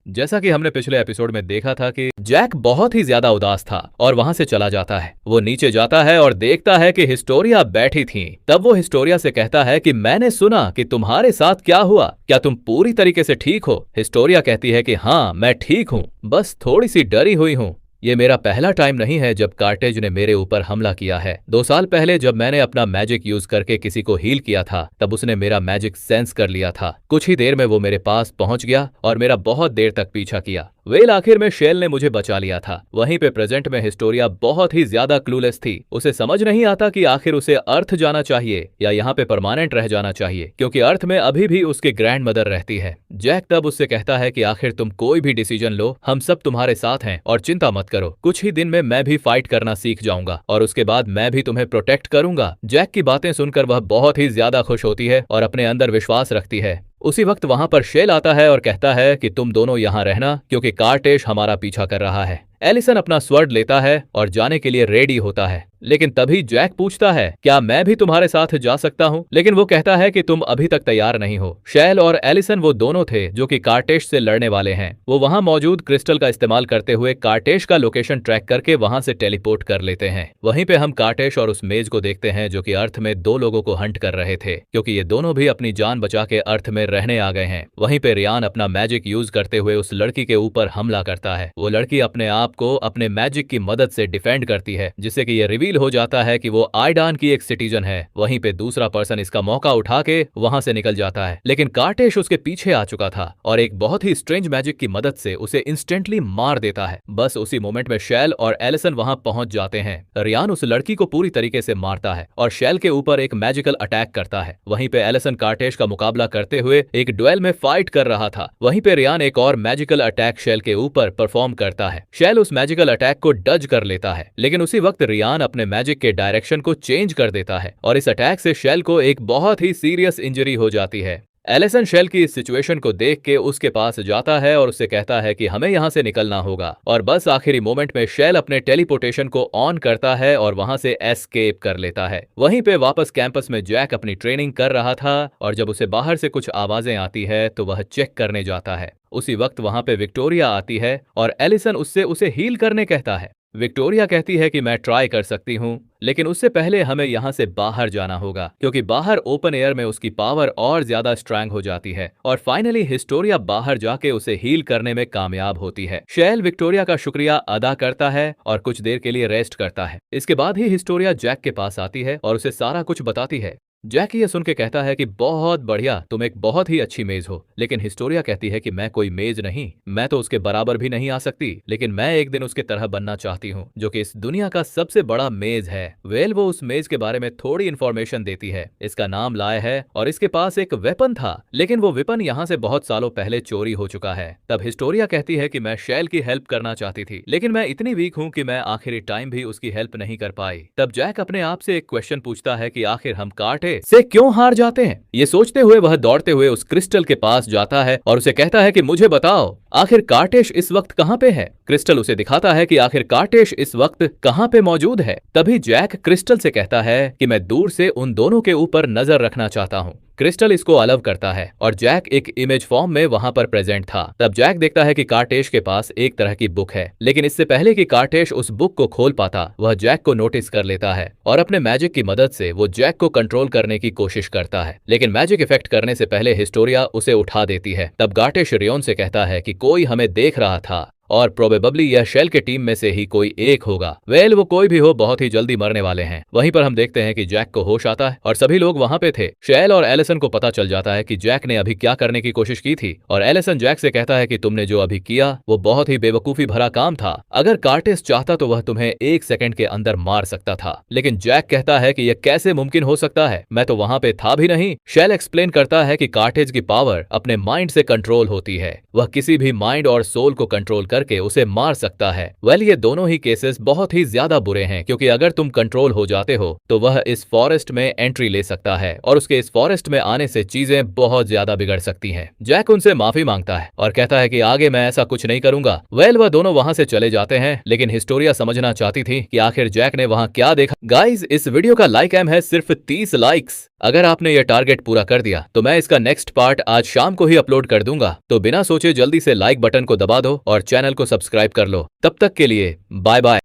जैसा कि हमने पिछले एपिसोड में देखा था कि जैक बहुत ही ज्यादा उदास था और वहां से चला जाता है। वो नीचे जाता है और देखता है कि हिस्टोरिया बैठी थी। तब वो हिस्टोरिया से कहता है कि मैंने सुना कि तुम्हारे साथ क्या हुआ, क्या तुम पूरी तरीके से ठीक हो? हिस्टोरिया कहती है कि हाँ, मैं ठीक हूँ, बस थोड़ी सी डरी हुई हूँ। ये मेरा पहला टाइम नहीं है जब कार्टेज ने मेरे ऊपर हमला किया है। 2 साल पहले जब मैंने अपना मैजिक यूज करके किसी को हील किया था, तब उसने मेरा मैजिक सेंस कर लिया था। कुछ ही देर में वो मेरे पास पहुंच गया और मेरा बहुत देर तक पीछा किया। वेल, आखिर में शेल ने मुझे बचा लिया था। वहीं पे प्रेजेंट में हिस्टोरिया बहुत ही ज्यादा क्लूलेस थी। उसे समझ नहीं आता कि आखिर उसे अर्थ जाना चाहिए या यहाँ पे परमानेंट रह जाना चाहिए, क्योंकि अर्थ में अभी भी उसकी ग्रैंड मदर रहती है। जैक तब उससे कहता है कि आखिर तुम कोई भी डिसीजन लो, हम सब तुम्हारे साथ हैं और चिंता मत करो। कुछ ही दिन में मैं भी फाइट करना सीख जाऊंगा और उसके बाद मैं भी तुम्हें प्रोटेक्ट करूंगा। जैक की बातें सुनकर वह बहुत ही ज्यादा खुश होती है और अपने अंदर विश्वास रखती है। उसी वक्त वहां पर शेल आता है और कहता है कि तुम दोनों यहाँ रहना, क्योंकि कार्टेश हमारा पीछा कर रहा है। एलिसन अपना स्वर्ड लेता है और जाने के लिए रेडी होता है, लेकिन तभी जैक पूछता है क्या मैं भी तुम्हारे साथ जा सकता हूँ, लेकिन वो कहता है कि तुम अभी तक तैयार नहीं हो। शेल और एलिसन वो दोनों थे जो कि कार्टेश से लड़ने वाले हैं। वो वहां मौजूद क्रिस्टल का इस्तेमाल करते हुए कार्टेश का लोकेशन ट्रैक करके वहां से टेलीपोर्ट कर लेते हैं। वहीं पे हम कार्टेश और उस मेज को देखते हैं जो कि अर्थ में 2 लोगों को हंट कर रहे थे, क्योंकि ये दोनों भी अपनी जान बचा के अर्थ में रहने आ गए हैं। वहीं पे रियान अपना मैजिक यूज करते हुए उस लड़की के ऊपर हमला करता है। वो लड़की अपने आप को अपने मैजिक की मदद से डिफेंड करती है, जिससे कि ये रिवील हो जाता है कि वो आइडान की एक सिटीजन है। वहीं पे दूसरा पर्सन इसका मौका उठा के वहां से निकल जाता है, लेकिन कार्टेश उसके पीछे आ चुका था और एक बहुत ही स्ट्रेंज मैजिक की मदद से उसे इंस्टेंटली मार देता है। बस उसी मोमेंट में शेल और एलिसन वहां पहुंच जाते हैं। रियान उस लड़की को पूरी तरीके से मारता है और शेल के ऊपर एक मैजिकल अटैक करता है। वहीं पे एलिसन कार्टेश का मुकाबला करते हुए एक डुएल में फाइट कर रहा था। वहीं पे रियान एक और मैजिकल अटैक शेल के ऊपर परफॉर्म करता है। शेल उस मैजिकल अटैक को डज कर लेता है, लेकिन उसी वक्त रियान अपने मैजिक के डायरेक्शन को चेंज कर देता है और इस अटैक से शेल को एक बहुत ही सीरियस इंजरी हो जाती है। एलिसन शेल की इस सिचुएशन को देख के उसके पास जाता है और उससे कहता है कि हमें यहाँ से निकलना होगा, और बस आखिरी मोमेंट में शेल अपने टेलीपोर्टेशन को ऑन करता है और वहां से एस्केप कर लेता है। वहीं पे वापस कैंपस में जैक अपनी ट्रेनिंग कर रहा था और जब उसे बाहर से कुछ आवाजें आती है तो वह चेक करने जाता है। उसी वक्त वहां पे विक्टोरिया आती है और एलिसन उससे उसे हील करने कहता है। विक्टोरिया कहती है कि मैं ट्राई कर सकती हूँ, लेकिन उससे पहले हमें यहाँ से बाहर जाना होगा, क्योंकि बाहर ओपन एयर में उसकी पावर और ज्यादा स्ट्रांग हो जाती है। और फाइनली हिस्टोरिया बाहर जाके उसे हील करने में कामयाब होती है। शेल विक्टोरिया का शुक्रिया अदा करता है और कुछ देर के लिए रेस्ट करता है। इसके बाद ही हिस्टोरिया जैक के पास आती है और उसे सारा कुछ बताती है। जैक ये सुन के कहता है कि बहुत बढ़िया, तुम एक बहुत ही अच्छी मेज हो। लेकिन हिस्टोरिया कहती है कि मैं कोई मेज नहीं, मैं तो उसके बराबर भी नहीं आ सकती, लेकिन मैं एक दिन उसके तरह बनना चाहती हूँ जो कि इस दुनिया का सबसे बड़ा मेज है। वेल, वो उस मेज के बारे में थोड़ी इन्फॉर्मेशन देती है। इसका नाम लाय है और इसके पास एक वेपन था, लेकिन वो वेपन यहाँ से बहुत सालों पहले चोरी हो चुका है। तब हिस्टोरिया कहती है कि मैं शेल की हेल्प करना चाहती थी, लेकिन मैं इतनी वीक हूँ कि मैं आखिरी टाइम भी उसकी हेल्प नहीं कर पाई। तब जैक अपने आप से एक क्वेश्चन पूछता है कि आखिर हम कार्टेश से क्यों हार जाते हैं। ये सोचते हुए वह दौड़ते हुए उस क्रिस्टल के पास जाता है और उसे कहता है कि मुझे बताओ आखिर कार्टेश इस वक्त कहाँ पे है। क्रिस्टल उसे दिखाता है कि आखिर कार्टेश इस वक्त कहाँ पे मौजूद है। तभी जैक क्रिस्टल से कहता है कि मैं दूर से उन दोनों के ऊपर नजर रखना चाहता हूँ। क्रिस्टल इसको अलाउ करता है और जैक एक इमेज फॉर्म में वहां पर प्रेजेंट था। तब जैक देखता है कि कार्टेश के पास एक तरह की बुक है, लेकिन इससे पहले कि कार्टेश उस बुक को खोल पाता, वह जैक को नोटिस कर लेता है और अपने मैजिक की मदद से वो जैक को कंट्रोल करने की कोशिश करता है। लेकिन मैजिक इफेक्ट करने से पहले हिस्टोरिया उसे उठा देती है। तब कार्टेश रियोन से कहता है कि कोई हमें देख रहा था और प्रोबेबली यह शेल के टीम में से ही कोई एक होगा। वेल, वो कोई भी हो, बहुत ही जल्दी मरने वाले हैं। वहीं पर हम देखते हैं कि जैक को होश आता है और सभी लोग वहां पे थे। शेल और एलिसन को पता चल जाता है कि जैक ने अभी क्या करने की कोशिश की थी और एलिसन जैक से कहता है कि तुमने जो अभी किया वो बहुत ही बेवकूफी भरा काम था। अगर कार्टेश चाहता तो वह तुम्हें 1 सेकंड के अंदर मार सकता था, लेकिन जैक कहता है कि यह कैसे मुमकिन हो सकता है, मैं तो वहां पे था भी नहीं। शेल एक्सप्लेन करता है कि कार्टेज की पावर अपने माइंड से कंट्रोल होती है। वह किसी भी माइंड और सोल को कंट्रोल करके उसे मार सकता है। ये दोनों ही केसेस बहुत ही ज्यादा बुरे हैं, क्योंकि अगर तुम कंट्रोल हो जाते हो तो वह इस फॉरेस्ट में एंट्री ले सकता है और उसके इस फॉरेस्ट में आने से चीजें बहुत ज्यादा बिगड़ सकती हैं। जैक उनसे माफी मांगता है और कहता है कि आगे मैं ऐसा कुछ नहीं करूंगा। वह दोनों वहां से चले जाते हैं, लेकिन हिस्टोरिया समझना चाहती थी कि आखिर जैक ने वहां क्या देखा। गाइस, इस वीडियो का लाइक एम है सिर्फ 30 लाइक्स। अगर आपने यह टारगेट पूरा कर दिया तो मैं इसका नेक्स्ट पार्ट आज शाम को ही अपलोड कर दूंगा। तो बिना सोचे जल्दी से लाइक बटन को दबा दो और चैनल को सब्सक्राइब कर लो। तब तक के लिए बाय बाय।